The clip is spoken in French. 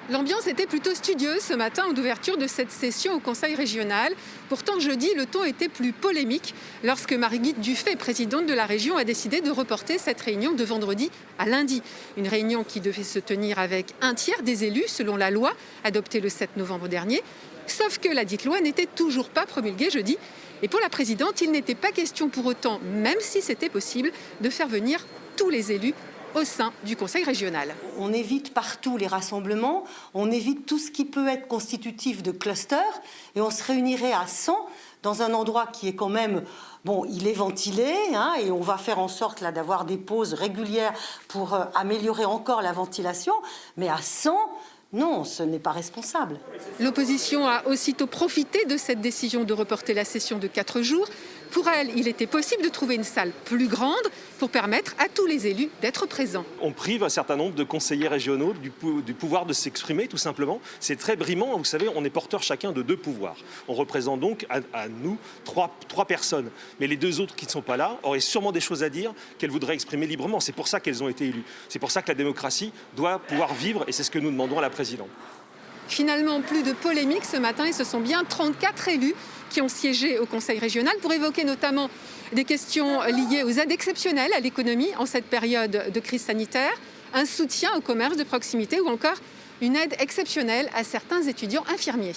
L'ambiance était plutôt studieuse ce matin d'ouverture de cette session au Conseil régional. Pourtant, jeudi, le ton était plus polémique lorsque Marie-Guide Dufay, présidente de la région, a décidé de reporter cette réunion de vendredi à lundi. Une réunion qui devait se tenir avec un tiers des élus, selon la loi adoptée le 7 novembre dernier. Sauf que la dite loi n'était toujours pas promulguée jeudi. Et pour la présidente, il n'était pas question pour autant, même si c'était possible, de faire venir tous les élus au sein du Conseil régional. On évite partout les rassemblements, on évite tout ce qui peut être constitutif de clusters et on se réunirait à 100 dans un endroit qui est quand même, bon, il est ventilé et on va faire en sorte là d'avoir des pauses régulières pour améliorer encore la ventilation, mais à 100, non, ce n'est pas responsable. L'opposition a aussitôt profité de cette décision de reporter la session de 4 jours. Pour elle, il était possible de trouver une salle plus grande pour permettre à tous les élus d'être présents. On prive un certain nombre de conseillers régionaux du pouvoir de s'exprimer, tout simplement. C'est très brimant. Vous savez, on est porteur chacun de 2 pouvoirs. On représente donc à nous trois personnes. Mais les 2 autres qui ne sont pas là auraient sûrement des choses à dire qu'elles voudraient exprimer librement. C'est pour ça qu'elles ont été élues. C'est pour ça que la démocratie doit pouvoir vivre et c'est ce que nous demandons à la présidente. Finalement, plus de polémique ce matin et ce sont bien 34 élus qui ont siégé au Conseil régional pour évoquer notamment des questions liées aux aides exceptionnelles à l'économie en cette période de crise sanitaire, un soutien au commerce de proximité ou encore une aide exceptionnelle à certains étudiants infirmiers.